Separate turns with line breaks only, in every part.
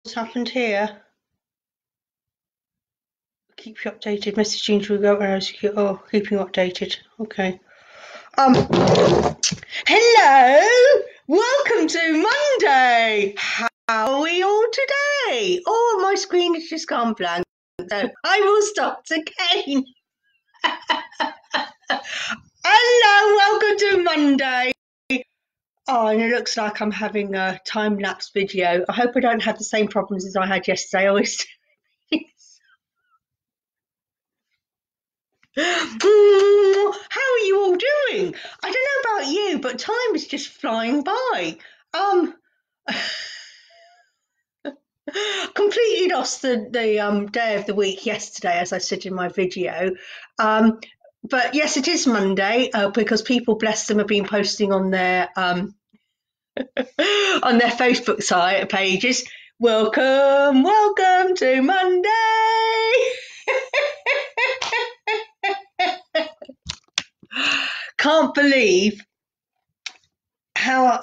What's happened here? Keep you updated. Messaging to go whereas you oh, keeping you updated. Okay. Hello! Welcome to Monday! How are we all today? Oh, my screen has just gone blank. So I will start again. Hello, welcome to Monday. Oh, and it looks like I'm having a time-lapse video. I hope I don't have the same problems as I had yesterday. I always How are you all doing? I don't know about you, but time is just flying by. Completely lost the day of the week yesterday, as I said in my video. But yes, it is Monday because people, bless them, have been posting on their on their Facebook site pages. Welcome, welcome to Monday. Can't believe how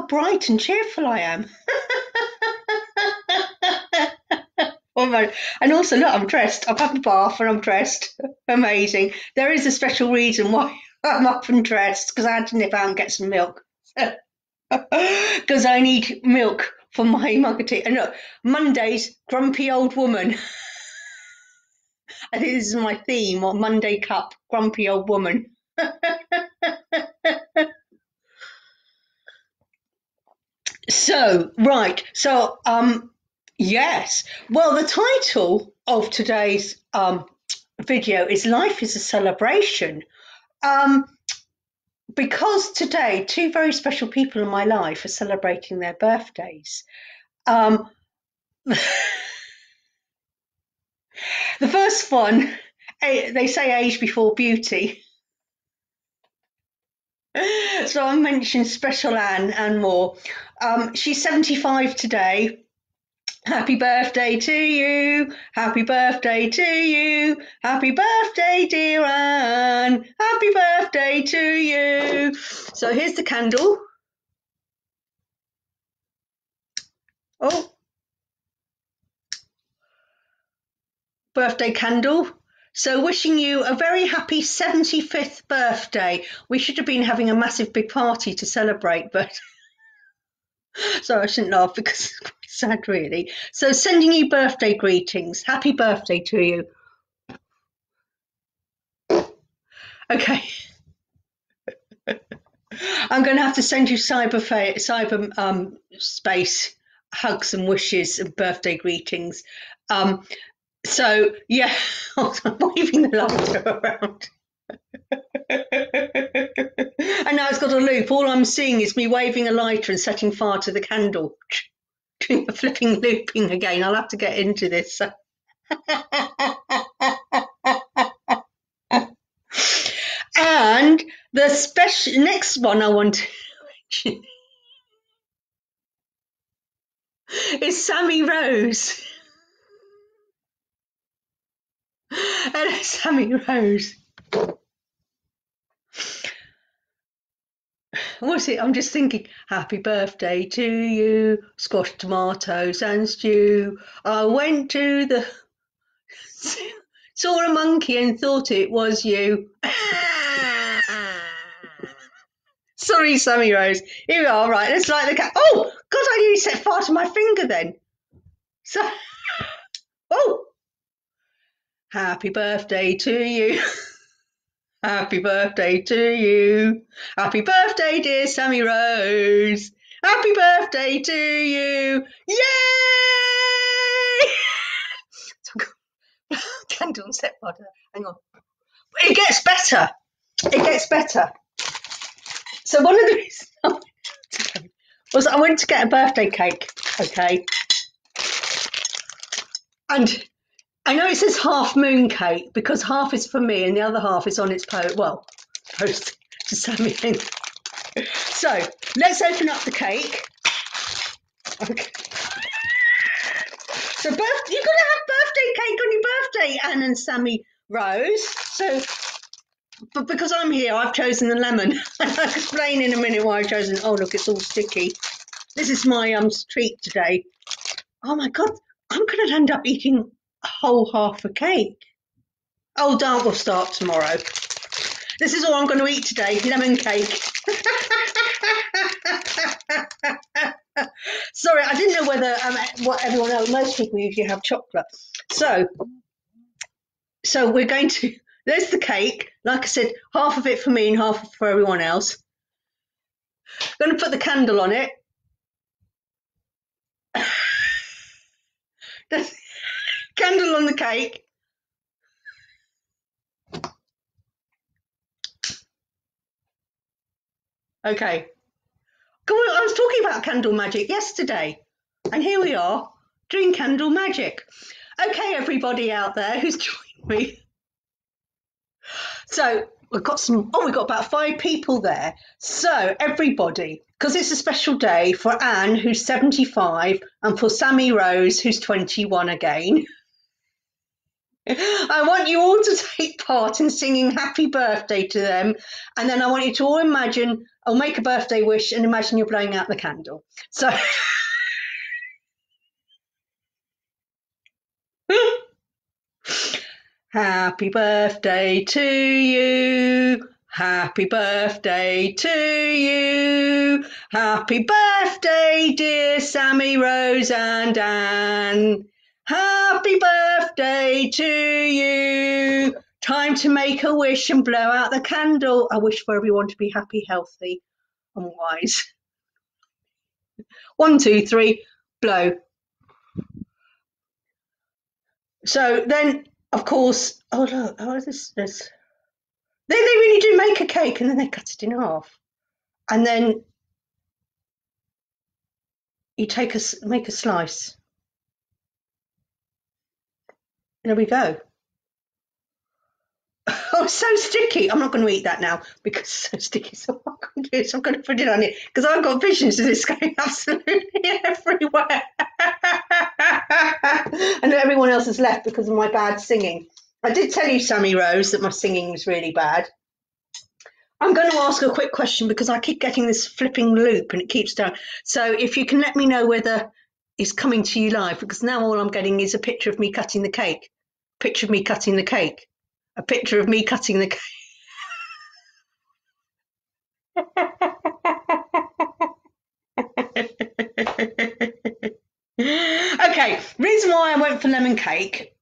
bright and cheerful I am. Almost. And also, look, I'm dressed. I've had a bath and I'm dressed. Amazing. There is a special reason why I'm up and dressed, because I had to nip out and get some milk. Because I need milk for my mug of tea. And look, Monday's grumpy old woman. I think this is my theme on Monday Cup, grumpy old woman. So, right. So, yes. Well, the title of today's video is Life is a Celebration. Because today, two very special people in my life are celebrating their birthdays. The first one, they say age before beauty. So I mentioned Special Anne Moore. She's 75 today. Happy birthday to you. Happy birthday to you. Happy birthday, dear Anne. Happy birthday to you. So here's the candle. Oh. Birthday candle. So wishing you a very happy 75th birthday. We should have been having a massive big party to celebrate, but so I shouldn't laugh because it's quite sad really. So sending you birthday greetings. Happy birthday to you. Okay. I'm going to have to send you cyber space hugs and wishes and birthday greetings. So yeah, I'm waving the lighter around. And now it's got a loop. All I'm seeing is me waving a lighter and setting fire to the candle. Doing a flipping looping again. I'll have to get into this. And the special next one I want to mention is Sammy Rose. Hello, Sammy Rose. What's it? I'm just thinking, happy birthday to you, squash tomatoes and stew. I went to the saw a monkey and thought it was you. Sorry, Sammy Rose. Here we are. Right, let's light the cat. Oh, God, I nearly set fire to my finger then. So, oh, happy birthday to you. Happy birthday to you. Happy birthday, dear Sammy Rose. Happy birthday to you. Yay! Candle set fire. Hang on. It gets better. It gets better. So one of the reasons was I went to get a birthday cake, okay? And I know it says half moon cake because half is for me and the other half is on its post to Sammy. So let's open up the cake. Okay. So you're gonna have birthday cake on your birthday, Anne and Sammy Rose. So, but because I'm here, I've chosen the lemon. I'll explain in a minute why I've chosen. Oh look, it's all sticky. This is my treat today. Oh my God, I'm going to end up eating a whole half a cake. Oh, don't, we'll start tomorrow. This is all I'm going to eat today, lemon cake. Sorry, I didn't know whether what everyone else, most people usually have chocolate. So we're going to, there's the cake. Like I said, half of it for me and half for everyone else. I'm going to put the candle on it. Candle on the cake. Okay. I was talking about candle magic yesterday, and here we are doing candle magic. Okay, everybody out there who's joined me. So we've got about 5 people there. So everybody, because it's a special day for Anne, who's 75, and for Sammy Rose, who's 21 again. I want you all to take part in singing happy birthday to them, and then I want you to all imagine, or make a birthday wish and imagine you're blowing out the candle. So happy birthday to you, happy birthday to you, happy birthday dear Sammy, Rose and Anne. Happy birthday to you. Time to make a wish and blow out the candle. I wish for everyone to be happy, healthy and wise. 1, 2, 3, blow. So then, of course, oh look, this. They really do make a cake and then they cut it in half. And then you make a slice. There we go. Oh, it's so sticky. I'm not going to eat that now because it's so sticky. So what I'm going to do is I'm going to put it on it because I've got visions of this going absolutely everywhere. And everyone else has left because of my bad singing. I did tell you, Sammy Rose, that my singing was really bad. I'm going to ask a quick question because I keep getting this flipping loop and it keeps down. So if you can let me know whether it's coming to you live, because now all I'm getting is a picture of me cutting the cake. Picture of me cutting the cake. A picture of me cutting the cake. Okay, reason why I went for lemon cake,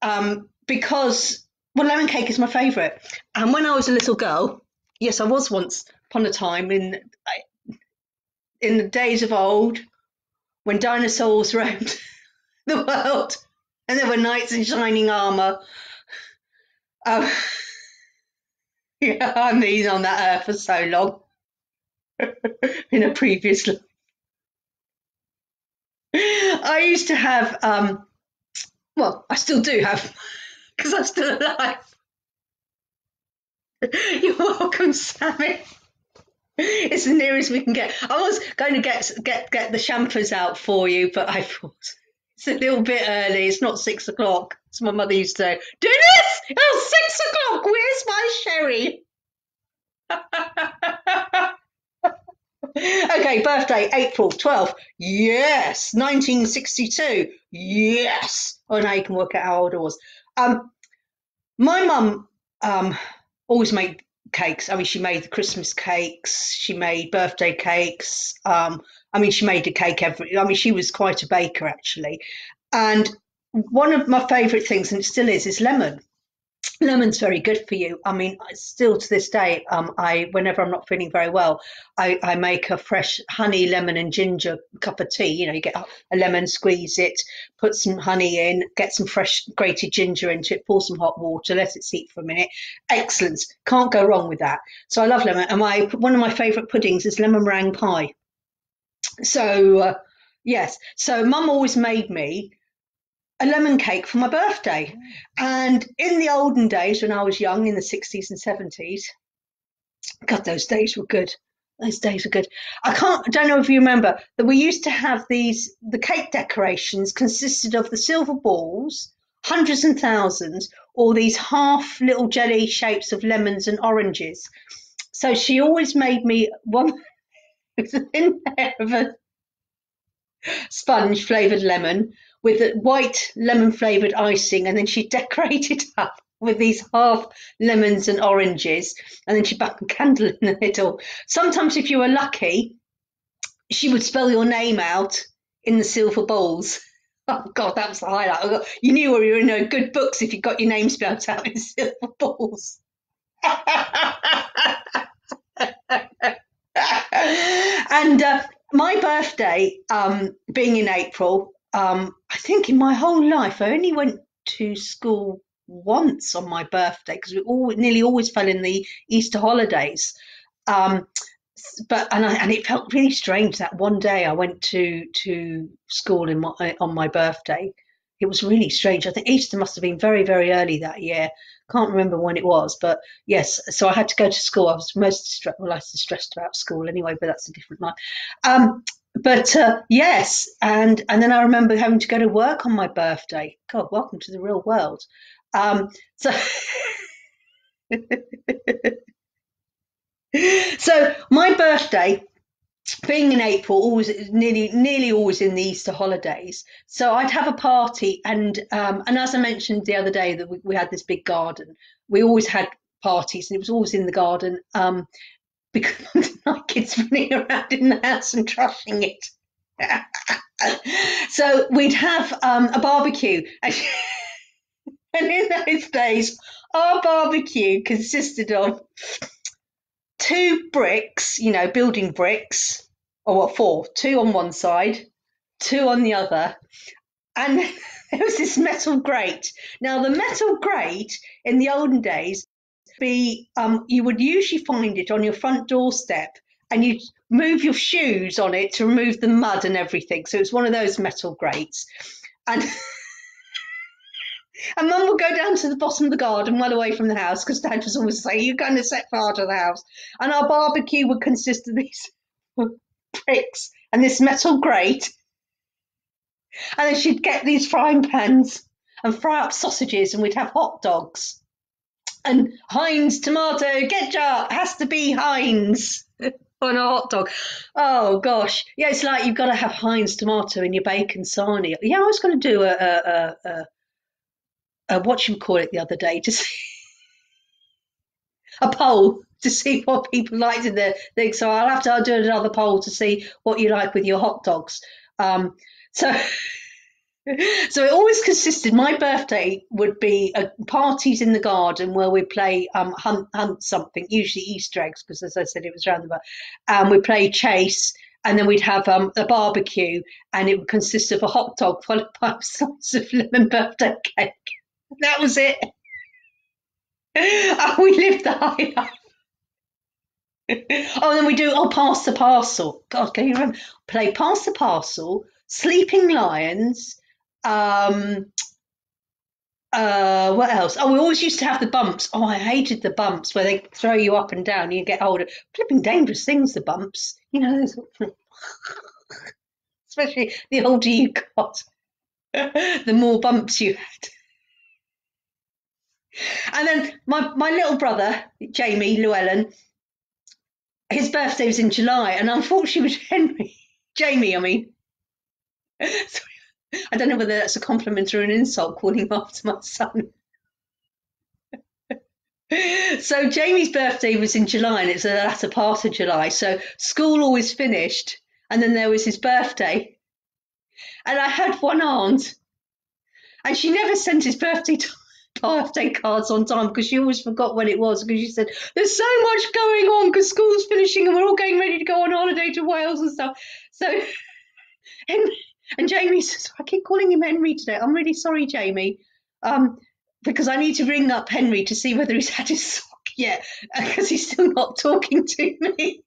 because, well, lemon cake is my favourite. And when I was a little girl, yes, I was once upon a time in the days of old, when dinosaurs roamed the world and there were knights in shining armour. Yeah, I'm been on that earth for so long. In a previous life. I used to have, well, I still do have, because I'm still alive. You're welcome, Sammy. It's the nearest we can get. I was going to get the champers out for you, but I thought it's a little bit early. It's not 6 o'clock. As my mother used to say, Dennis, it's 6 o'clock. Where's my sherry? Okay, birthday, April 12th. Yes. 1962. Yes. Oh, now you can work out how old I was. My mum always made cakes. I mean, she made the Christmas cakes. She made birthday cakes. I mean, she made a cake she was quite a baker, actually. And one of my favourite things, and it still is lemon. Lemon's very good for you. I mean, still to this day, whenever I'm not feeling very well, I make a fresh honey, lemon and ginger cup of tea. You know, you get a lemon, squeeze it, put some honey in, get some fresh grated ginger into it, pour some hot water, let it steep for a minute. Excellent. Can't go wrong with that. So I love lemon. And one of my favourite puddings is lemon meringue pie. So, yes. So Mum always made me a lemon cake for my birthday. And in the olden days, when I was young, in the 60s and 70s, God, those days were good. Those days were good. Don't know if you remember that we used to have the cake decorations consisted of the silver balls, hundreds and thousands, or these half little jelly shapes of lemons and oranges. So she always made me one in there of a sponge flavoured lemon with a white lemon flavoured icing, and then she decorated up with these half lemons and oranges, and then she put a candle in the middle. Sometimes, if you were lucky, she would spell your name out in the silver bowls. Oh God, that was the highlight. You knew you were in good books if you got your name spelled out in silver balls. And my birthday, being in April, I think in my whole life I only went to school once on my birthday because nearly always fell in the Easter holidays. Um, and it felt really strange that one day I went to school on my birthday. It was really strange. I think Easter must have been very, very early that year. Can't remember when it was, but yes. So I had to go to school. I was I was distressed about school anyway, but that's a different life. But yes, and then I remember having to go to work on my birthday. God, welcome to the real world. So so my birthday, being in April, always nearly always in the Easter holidays. So I'd have a party, and as I mentioned the other day that we had this big garden. We always had parties, and it was always in the garden, because my kids running around in the house and trashing it. So we'd have a barbecue, and in those days, our barbecue consisted of 2 bricks, building bricks, or what, 4? 2 on one side, 2 on the other, and there was this metal grate. Now, the metal grate in the olden days, you would usually find it on your front doorstep, and you'd move your shoes on it to remove the mud and everything. So it's one of those metal grates, and and Mum would go down to the bottom of the garden, well away from the house, because Dad was always saying, "You're going to set fire to the house." And our barbecue would consist of these bricks and this metal grate. And then she'd get these frying pans and fry up sausages, and we'd have hot dogs. And Heinz tomato ketchup has to be Heinz on a hot dog. Oh gosh, yeah, it's like you've got to have Heinz tomato in your bacon sarnie. Yeah, I was going to do a what you call it the other day to see a poll to see what people liked in the thing. So I'll do another poll to see what you like with your hot dogs. So so it always consisted. My birthday would be parties in the garden where we play hunt something, usually Easter eggs, because as I said, it was around the bar. We play chase, and then we'd have a barbecue, and it would consist of a hot dog followed by a slice of lemon birthday cake. That was it. We lived the high life. Oh, then we do pass the parcel. God, can you remember? Play pass the parcel, Sleeping Lions. What else? Oh, we always used to have the bumps. Oh, I hated the bumps where they throw you up and down. You get older. Flipping dangerous things, the bumps. Especially the older you got, the more bumps you had. And then my little brother, Jamie Llewellyn, his birthday was in July, and unfortunately was Jamie, I mean. I don't know whether that's a compliment or an insult, calling him after my son. So Jamie's birthday was in July, and it's the latter part of July. So school always finished, and then there was his birthday. And I had one aunt, and she never sent his birthday cards on time because she always forgot when it was, because she said, "There's so much going on because school's finishing and we're all getting ready to go on holiday to Wales and stuff." So, and Jamie says, "I keep calling him Henry today. I'm really sorry, Jamie, because I need to ring up Henry to see whether he's had his sock yet, because he's still not talking to me."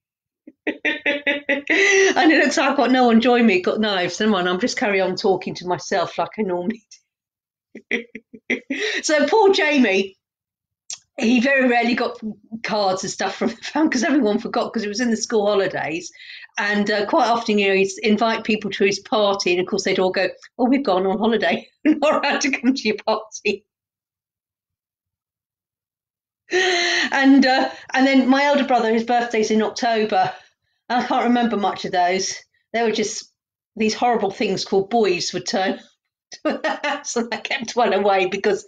And it looks like I've got no one join me, got knives. Never mind, I'm just carry on talking to myself like I normally do. So poor Jamie, he very rarely got cards and stuff from the family because everyone forgot, because it was in the school holidays. And quite often, he'd invite people to his party, and of course they'd all go, "Oh, we've gone on holiday, we're not allowed to come to your party." And then my elder brother, his birthday's in October, and I can't remember much of those. They were just these horrible things called boys would turn to the house, and I kept one away because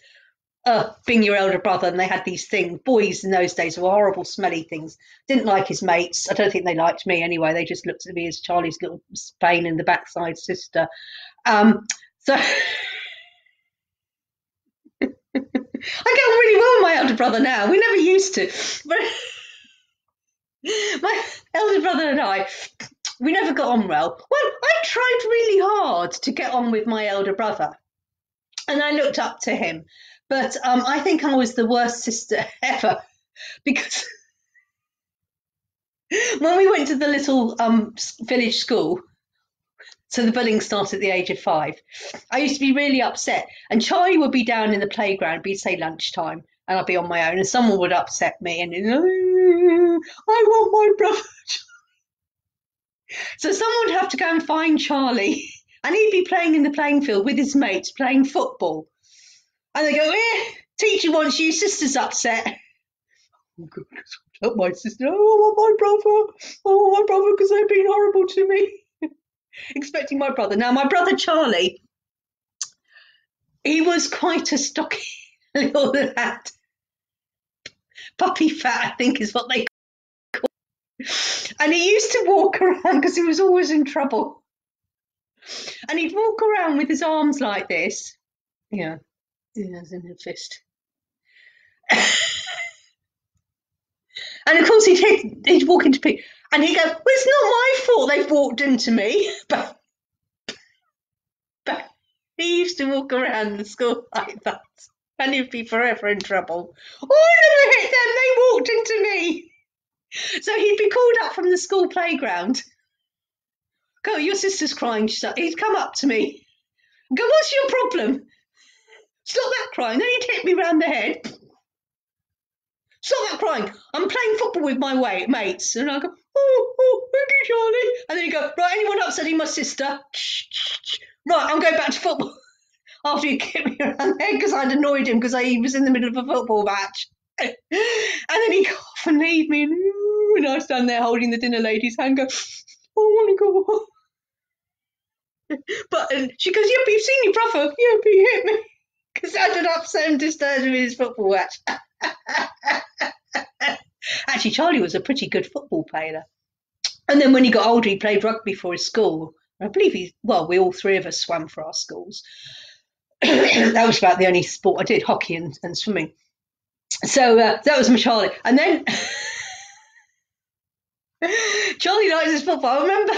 being your elder brother, and they had these things. Boys in those days were horrible, smelly things. Didn't like his mates. I don't think they liked me anyway. They just looked at me as Charlie's little pain in the backside sister. So I get on really well with my elder brother now. We never used to, but my elder brother and I, we never got on well. Well, I tried really hard to get on with my elder brother, and I looked up to him. But I think I was the worst sister ever, because when we went to the little village school, so the bullying started at the age of 5, I used to be really upset. And Charlie would be down in the playground, it'd be say lunchtime, and I'd be on my own, and someone would upset me, and I want my brother. So someone would have to go and find Charlie, and he'd be playing in the playing field with his mates, playing football. And they go, teacher wants you, sister's upset. Oh, God, not my sister. Oh, I want my brother. Oh, my brother, because they've been horrible to me. Expecting my brother. Now, my brother Charlie, he was quite a stocky little lad. Puppy fat, I think is what they call it. And he used to walk around because he was always in trouble. And he'd walk around with his arms like this. Yeah. As in a fist. And of course he'd walk into people and he'd go, well, it's not my fault they've walked into me. But he used to walk around the school like that, and he'd be forever in trouble. Oh, I never hit them, they walked into me. So he'd be called up from the school playground. Go, your sister's crying. He'd come up to me and go, what's your problem? Stop that crying. Then he'd hit me round the head. Stop that crying. I'm playing football with my mates. And I go, oh, thank you, Charlie. And then he'd go, right, anyone upsetting my sister? Right, I'm going back to football. After he hit me around the head because I'd annoyed him because he was in the middle of a football match. And then he'd go off and leave me. And I stand there holding the dinner lady's hand and go, I want to go. But she goes, yeah, but you've seen your brother. Yeah, but he hit me. Because I did upset and disturb him in his football match. Actually, Charlie was a pretty good football player. And then when he got older, he played rugby for his school. I believe we all three of us swam for our schools. That was about the only sport I did, hockey and swimming. So that was my Charlie. And then Charlie likes his football. I remember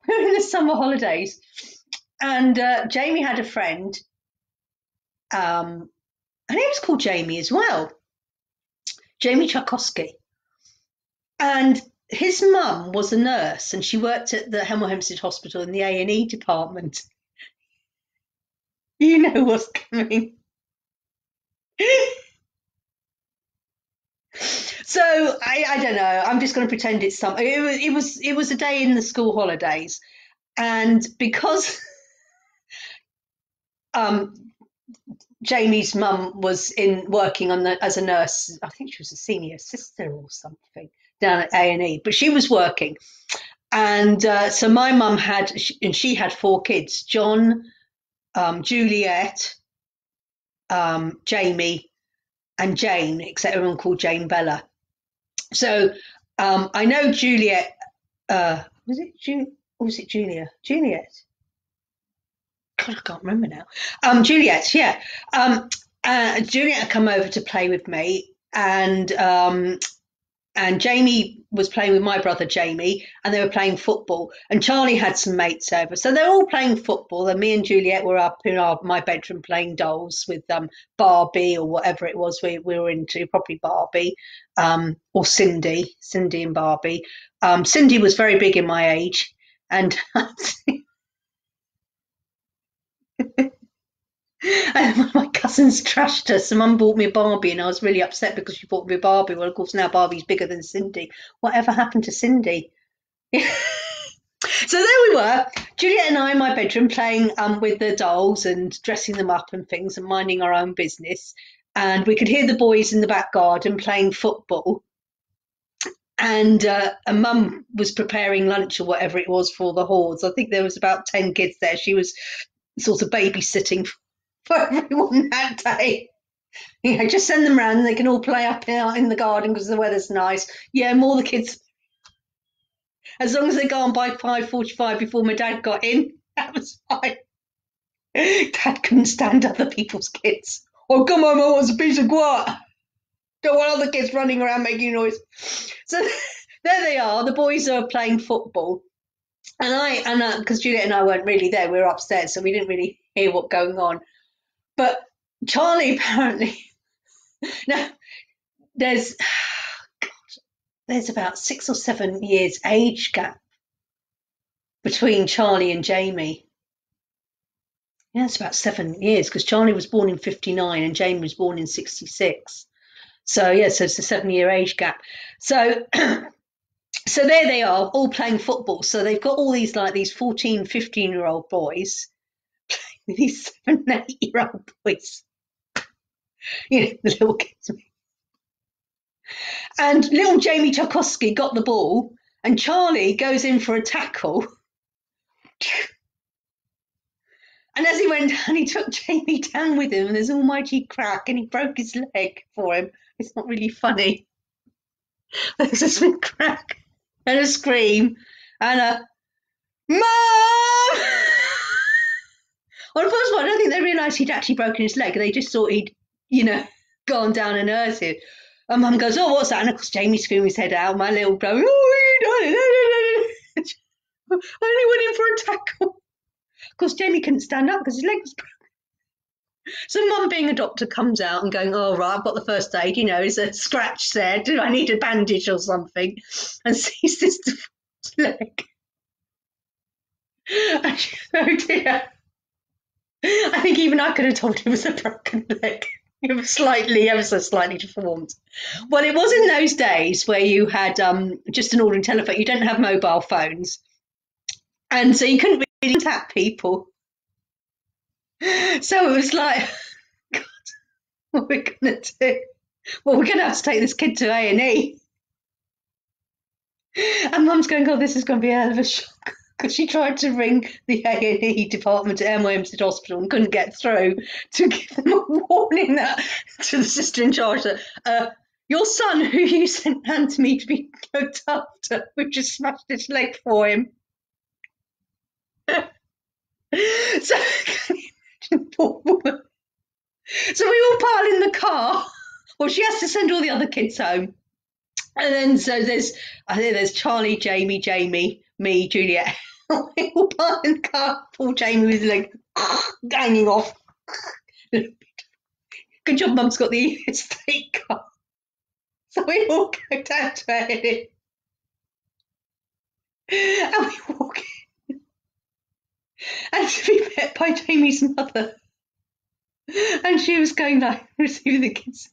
we were in the summer holidays, and Jamie had a friend, and he was called Jamie as well, Jamie Tchaikovsky. And his mum was a nurse, and she worked at the Hemel Hempstead Hospital in the A&E department. You know what's coming. So I don't know. I'm just going to pretend it's something. It was a day in the school holidays, and because Jamie's mum was working as a nurse, I think she was a senior sister or something down at A&E, but she was working, and so my mum she had 4 kids: John, Juliet, Jamie, and Jane, except everyone called Jane Bella. So I know Juliet. Was it Julia? Juliet. God, I can't remember now. Juliet, yeah. Juliet had come over to play with me, and Jamie was playing with my brother Jamie, and they were playing football. And Charlie had some mates over, so they're all playing football. And me and Juliet were up in my bedroom playing dolls with Barbie or whatever it was we were into, probably Barbie, or Cindy and Barbie. Cindy was very big in my age, and and one of my cousins trashed us. So Mum bought me a Barbie, and I was really upset because she bought me a Barbie. Well, of course, now Barbie's bigger than Cindy. Whatever happened to Cindy? So there we were, Juliet and I in my bedroom playing with the dolls and dressing them up and things and minding our own business. And we could hear the boys in the back garden playing football. and Mum was preparing lunch or whatever it was for the hordes. I think there was about 10 kids there. She was sort of babysitting for everyone that day. Just send them round and they can all play up out in the garden because the weather's nice. Yeah, more the kids. As long as they gone by 5:45 before my dad got in, that was fine. Dad couldn't stand other people's kids. Oh, come on, Mum, what's a piece of what? Don't want other kids running around making noise. So there they are. The boys are playing football. And because Juliet and I weren't really there, we were upstairs, so we didn't really hear what going on. But Charlie apparently, now there's about 6 or 7 years age gap between Charlie and Jamie. Yeah, it's about 7 years because Charlie was born in 59 and Jamie was born in 66. So yeah, so it's a 7-year age gap. So so there they are, all playing football. So they've got all these 14, 15-year-old boys playing with these 7, 8-year-old boys. The little kids. And little Jamie Tarkowski got the ball, and Charlie goes in for a tackle. And as he went down, he took Jamie down with him, and there's an almighty crack, and he broke his leg for him. It's not really funny. There's just a crack and a scream and a Mum! Well, first of all, I don't think they realised he'd actually broken his leg. They just thought he'd, gone down and hurt it. And Mum goes, oh, what's that? And of course, Jamie screamed his head out. My little brother, I only went in for a tackle. Of course, Jamie couldn't stand up because his leg was broken. So Mum, being a doctor, comes out and going, oh, right, I've got the first aid, is a scratch there. Do I need a bandage or something? And sees this leg. And she goes, oh, dear. I think even I could have told it was a broken leg. It was ever so slightly deformed. Well, it was in those days where you had just an ordinary telephone. You don't have mobile phones. And so you couldn't really contact people. So it was like, God, what are we going to do? Well, we're going to have to take this kid to A&E. And Mum's going, God, this is going to be a hell of a shock. Because she tried to ring the A&E department at Elmhurst Hospital and couldn't get through to give them a warning to the sister in charge that your son, who you sent round to me to be looked after, we've just smashed his leg for him. So, poor woman. So we all pile in the car. Well, she has to send all the other kids home. And then so there's Charlie, Jamie, me, Juliet. We all pile in the car. Poor Jamie with his leg hanging off. Good job Mum's got the estate car. So we all go down to it. And we walk in. And to be met by Jamie's mother. And she was going receiving the kids.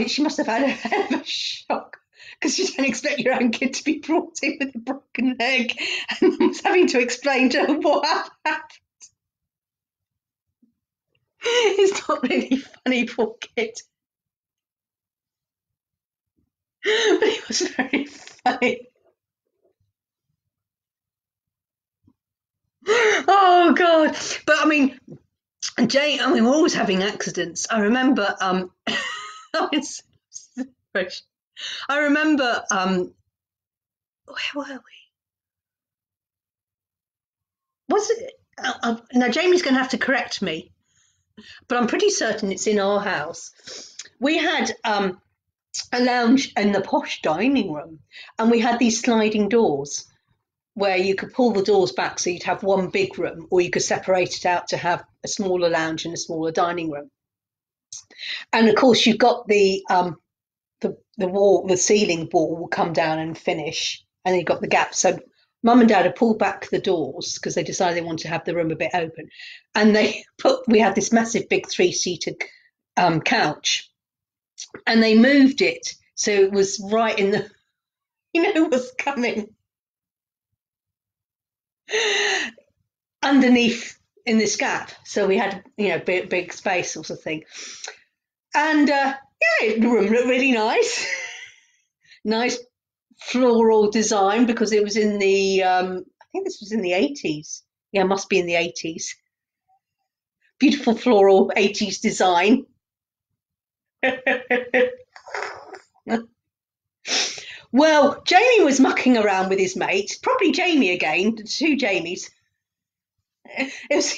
She must have had a hell of a shock because you don't expect your own kid to be brought in with a broken leg, and Mum was having to explain to her what happened. It's not really funny, poor kid. But it was very funny. Oh, God. But, we're always having accidents. I remember, where were we? Was it? Now, Jamie's going to have to correct me, but I'm pretty certain it's in our house. We had a lounge in the posh dining room, and we had these sliding doors where you could pull the doors back so you'd have one big room, or you could separate it out to have a smaller lounge and a smaller dining room. And of course, you've got the wall, the ceiling wall will come down and finish, and then you've got the gap. So Mum and Dad had pulled back the doors because they decided they wanted to have the room a bit open, and we had this massive big 3-seated couch, and they moved it so it was right in the, what's coming underneath in this gap. So we had big space sort of thing, and the room looked really nice. Nice floral design because it was in the, I think this was in the 80s. Yeah, must be in the 80s. Beautiful floral 80s design. Well, Jamie was mucking around with his mates, probably Jamie again, two Jamies. It was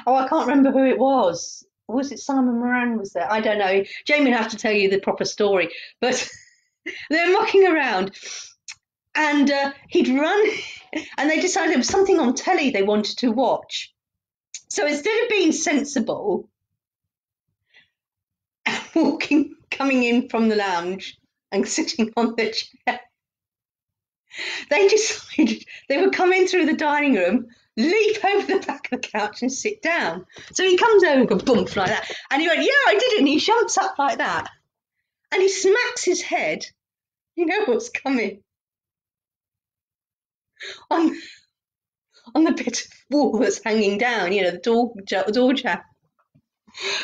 oh, I can't remember who it was. Was it Simon Moran was there? I don't know. Jamie will have to tell you the proper story. But they're mucking around. And he'd run, and they decided there was something on telly they wanted to watch. So instead of being sensible and coming in from the lounge and sitting on the chair, they decided they would come in through the dining room, leap over the back of the couch and sit down. So he comes over and goes bump like that. And he went, yeah, I did it. And he jumps up like that. And he smacks his head. You know what's coming? On the bit of wall that's hanging down, you know, the door jab.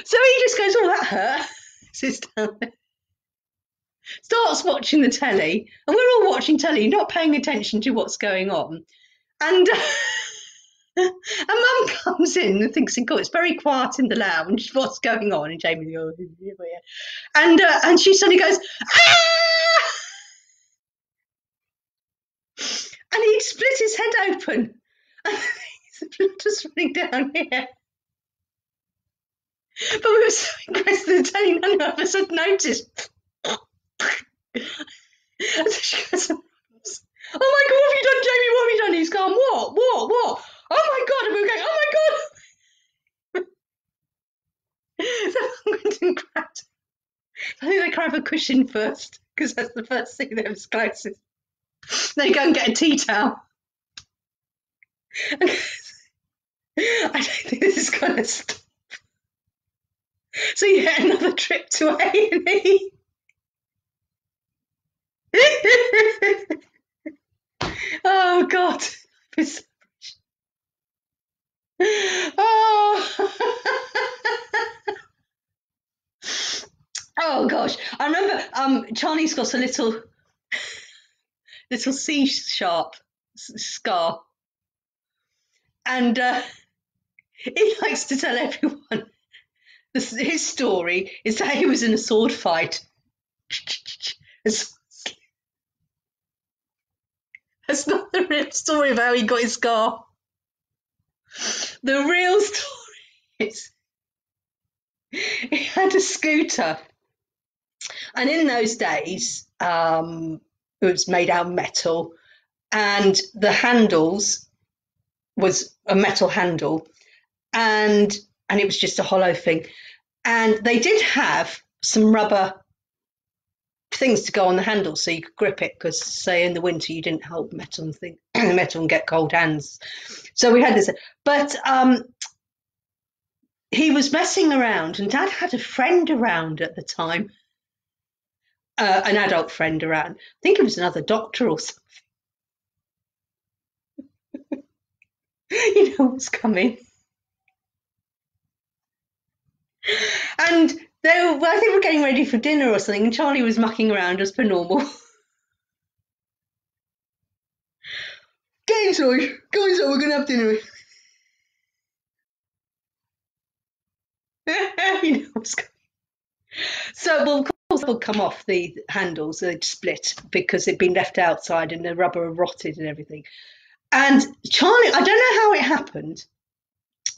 So he just goes, oh, that hurt. Sits down there. Starts watching the telly. And we're all watching telly, not paying attention to what's going on. And Mum comes in and thinks, God, it's very quiet in the lounge. What's going on? And Jamie goes, yeah. And she suddenly goes, ah! And he'd split his head open. And the blood was running down here. But we were so engrossed in the telly, none of us had noticed. And so she goes, oh my God, what have you done, Jamie? What have you done? He's gone, what? Oh my God. And we were going, oh my God. So I went and grabbed. I think they grab a cushion first, because that's the first thing that was closest. Then you go and get a tea towel. I don't think this is going to stop. So you get another trip to A&E. Oh God. Oh. Oh gosh. I remember Charlie's got a little C-sharp scar. And he likes to tell everyone his story is that he was in a sword fight. That's not the real story of how he got his scar. The real story is he had a scooter. And in those days, it was made out of metal, and the handles was a metal handle, and it was just a hollow thing. And they did have some rubber things to go on the handle so you could grip it, because say in the winter you didn't hold metal and get cold hands. So we had this, but he was messing around, and Dad had a friend around at the time, an adult friend around. I think it was another doctor or something. You know what's coming. And I think we're getting ready for dinner or something, and Charlie was mucking around as per normal. Go inside, we're going to have dinner. You know what's coming. So, well, of course, they'll come off the handles, they'd split because they'd been left outside and the rubber had rotted and everything. And Charlie, I don't know how it happened,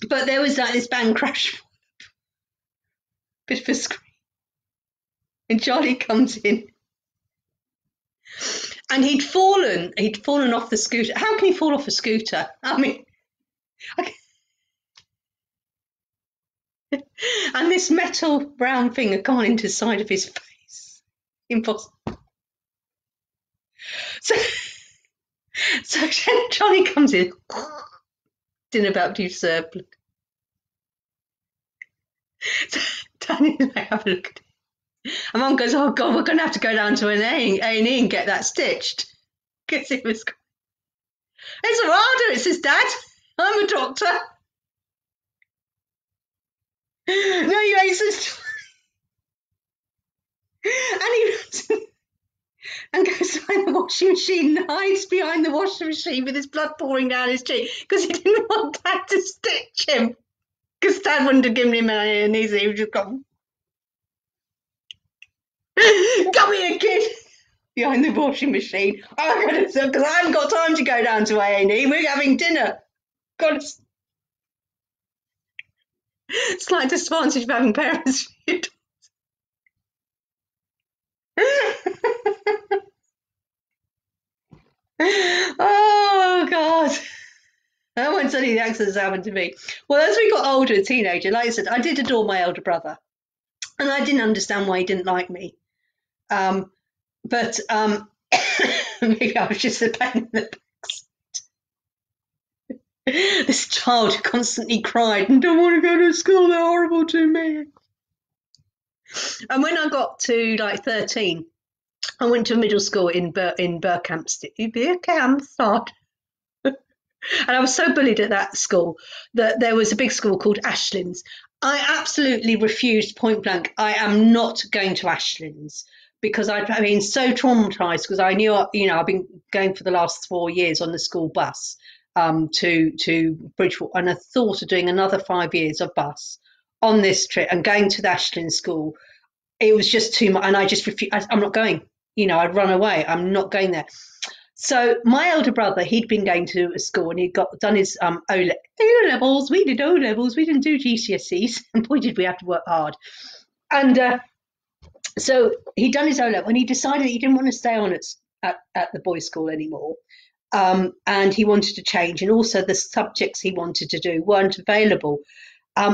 but there was like this bang crash, bit of a scream. And Charlie comes in. And he'd fallen off the scooter. How can he fall off a scooter? I mean, and this metal brown thing had gone into the side of his face. Impossible. So Charlie comes in. Dinner about to serve. So Danny's like, have a look at it. And Mum goes, oh God, we're going to have to go down to an A&E and get that stitched. Because it was... It's all right, I'll do it, says Dad. I'm a doctor. No, you ain't, says... And and goes behind the washing machine and hides behind the washing machine with his blood pouring down his cheek because he didn't want Dad to stitch him. Because Dad wouldn't have given him any anesthesia. He would just gone, come here, kid, behind the washing machine. I gotta, because I haven't got time to go down to A&E. We're having dinner. God, it's like disadvantage of having parents. Oh God. I won't tell you the accidents happened to me. Well, as we got older, a teenager, like I said, I did adore my elder brother, and I didn't understand why he didn't like me. But maybe I was just a pain in the backside. This child who constantly cried and don't want to go to school, they're horrible to me. And when I got to like 13, I went to middle school in Berkhamsted. And I was so bullied at that school that there was a big school called Ashlands. I absolutely refused point blank. I am not going to Ashlands because I've been so traumatized because I knew, I've been going for the last 4 years on the school bus to Bridgewater, and I thought of doing another 5 years of bus on this trip and going to the Ashlands school. It was just too much, and I just refused. I'm not going. I'd run away. I'm not going there. So my elder brother, he'd been going to a school and he'd done his O levels. We did O levels. We didn't do GCSEs, and boy did we have to work hard. And so he'd done his O level, and he decided he didn't want to stay on at the boys' school anymore, and he wanted to change. And also the subjects he wanted to do weren't available.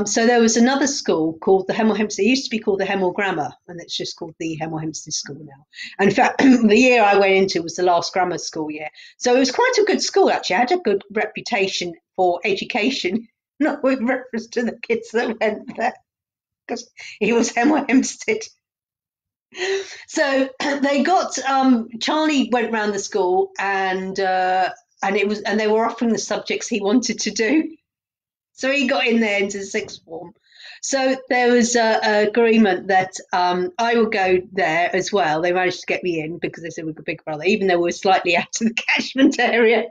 So there was another school called the Hemel Hempstead. It used to be called the Hemel Grammar, and it's just called the Hemel Hempstead School now. And in fact, the year I went into was the last grammar school year. So it was quite a good school, actually. I had a good reputation for education, not with reference to the kids that went there, because it was Hemel Hempstead. So they got, Charlie went round the school and they were offering the subjects he wanted to do. So he got in there into the sixth form. So there was an agreement that I would go there as well. They managed to get me in because they said we were Big Brother, even though we were slightly out of the catchment area.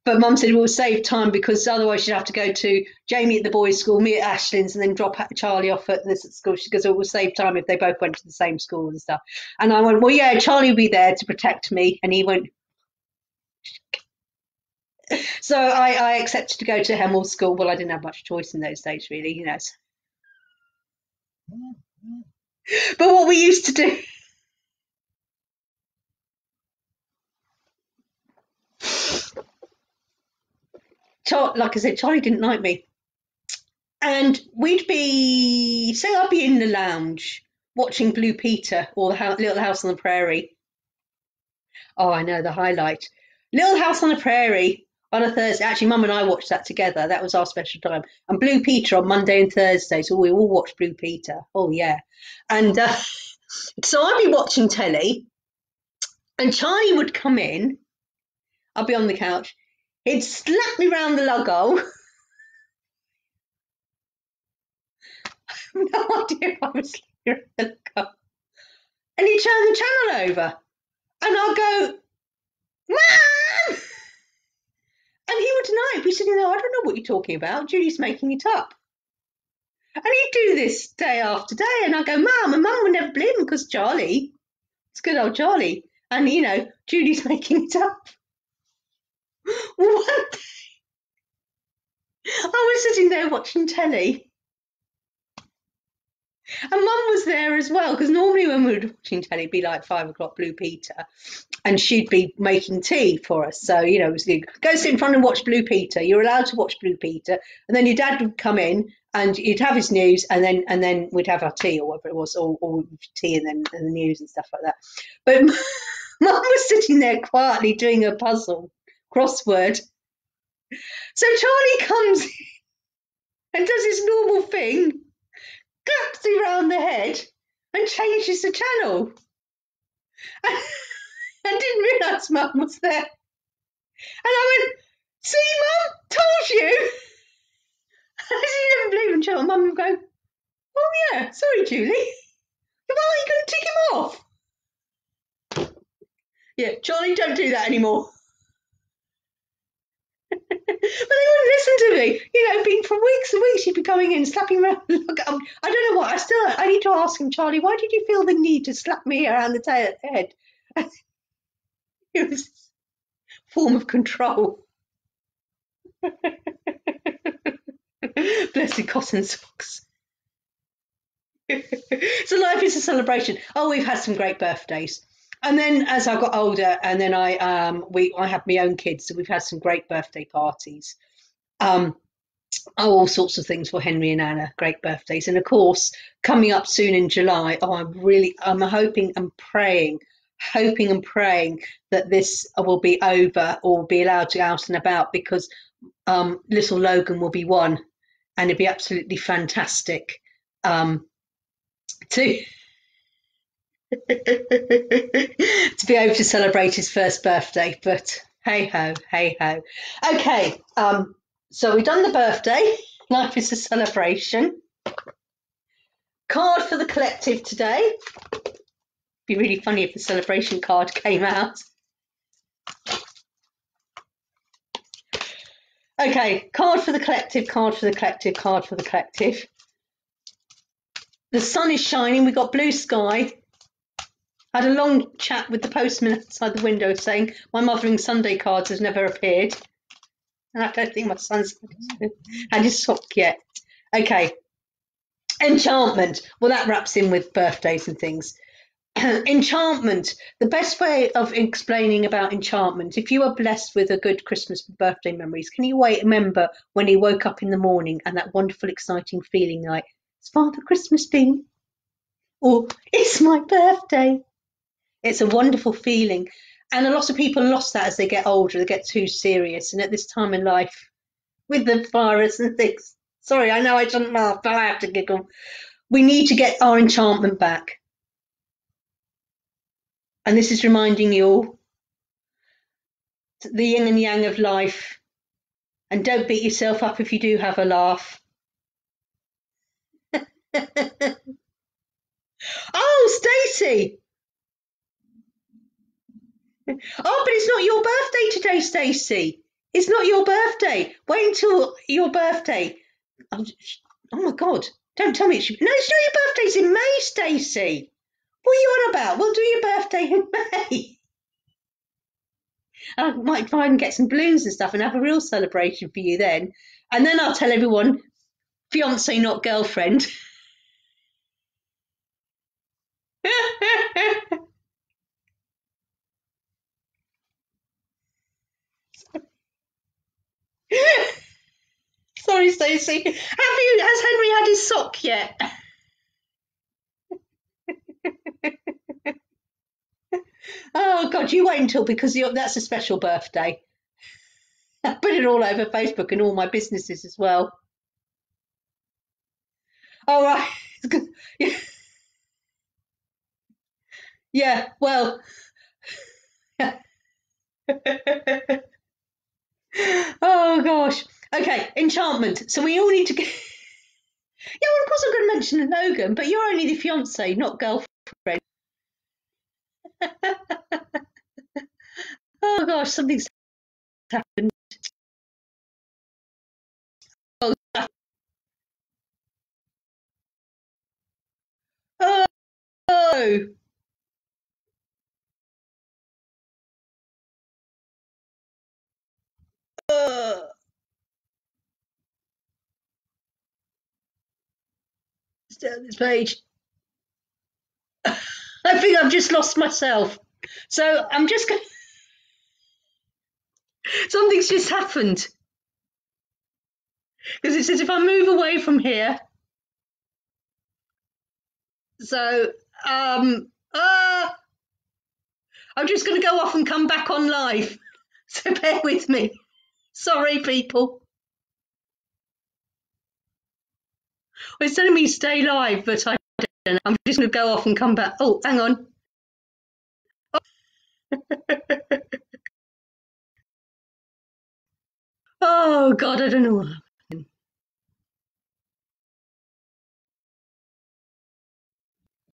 But Mum said we'll save time because otherwise she'd have to go to Jamie at the boys' school, me at Ashlands, and then drop Charlie off at this school. She goes, it will save time if they both went to the same school and stuff. And I went, well, yeah, Charlie will be there to protect me. And he went, so I accepted to go to Hemel School. Well, I didn't have much choice in those days, really, But what we used to do. Like I said, Charlie didn't like me. And I'd be in the lounge watching Blue Peter or Little House on the Prairie. Oh, I know, the highlight. Little House on the Prairie. On a Thursday, actually, Mum and I watched that together. That was our special time. And Blue Peter on Monday and Thursday. So we all watched Blue Peter. Oh, yeah. And so I'd be watching telly, and Charlie would come in. I'd be on the couch. He'd slap me round the lug-hole. I have no idea if I was slapping the lug-hole. And he'd turn the channel over. And I'd go, Mum! And he would deny it. He'd be sitting there, I don't know what you're talking about. Julie's making it up. And he'd do this day after day. And I'd go, Mum, and Mum would never blame him because Charlie, it's good old Charlie. And, Julie's making it up. One day, I was sitting there watching telly. And Mum was there as well, because normally when we were watching telly, it'd be like 5 o'clock, Blue Peter, and she'd be making tea for us. So, it was good. Go sit in front and watch Blue Peter. You're allowed to watch Blue Peter. And then your dad would come in and you'd have his news, and then we'd have our tea or whatever it was, or tea and the news and stuff like that. But Mum was sitting there quietly doing a puzzle, crossword. So Charlie comes in and does his normal thing, claps him round the head and changes the channel. And didn't realise Mum was there. And I went, see, Mum, told you. I didn't even believe in Charlie. Mum would go, oh yeah, sorry, Julie. Why are you going to tick him off? Yeah, Charlie, don't do that anymore. But they wouldn't listen to me. Been for weeks and weeks, she'd be coming in, slapping me. Look, I don't know what. I need to ask him, Charlie, why did you feel the need to slap me around the head? It was a form of control. Blessed cotton socks. So life is a celebration. Oh, we've had some great birthdays. And then as I got older, and then I have my own kids, so we've had some great birthday parties. All sorts of things for Henry and Anna, great birthdays. And of course, coming up soon in July, I'm hoping and praying that this will be over or be allowed to go out and about, because little Logan will be 1, and it'd be absolutely fantastic to to be able to celebrate his first birthday. But hey ho, hey ho. Okay, so we've done the birthday. Life is a celebration. Card for the collective today. Be really funny if the celebration card came out. Okay, card for the collective, card for the collective, card for the collective. The sun is shining, we got blue sky. I had a long chat with the postman outside the window saying my Mothering Sunday cards has never appeared. And I don't think my son's had his sock yet. Okay. Enchantment. Well, that wraps in with birthdays and things. Enchantment. The best way of explaining about enchantment, if you are blessed with a good Christmas birthday memories, can you remember when you woke up in the morning and that wonderful, exciting feeling like, it's Father Christmas been? Or, it's my birthday. It's a wonderful feeling. And a lot of people lost that as they get older, they get too serious. And at this time in life, with the virus and things, sorry, I know I shouldn't laugh, but I have to giggle. We need to get our enchantment back. And this is reminding you all, the yin and yang of life. And don't beat yourself up if you do have a laugh. Oh, Stacey! Oh, but it's not your birthday today, Stacey. It's not your birthday. Wait until your birthday. Oh my God! Don't tell me no, it's not your birthday. It's in May, Stacey. What are you on about? We'll do your birthday in May. I might try and get some balloons and stuff and have a real celebration for you then. And then I'll tell everyone, fiance, not girlfriend. Sorry, Stacey. Has Henry had his sock yet? Oh God, you wait until, because that's a special birthday. I put it all over Facebook and all my businesses as well. All right. Yeah, well. Oh gosh. Okay, enchantment. So we all need to get. Yeah, well, of course I'm going to mention Logan, but you're only the fiance, not girlfriend. Oh gosh, something's happened. Oh, oh. Oh. Stay on this page. I think I've just lost myself. So I'm just going. Something's just happened. Because it says if I move away from here. So I'm just going to go off and come back on live. So bear with me. Sorry, people. Well, it's telling me stay live, but I don't know. I'm just going to go off and come back. Oh, hang on. Oh God, I don't know what happened.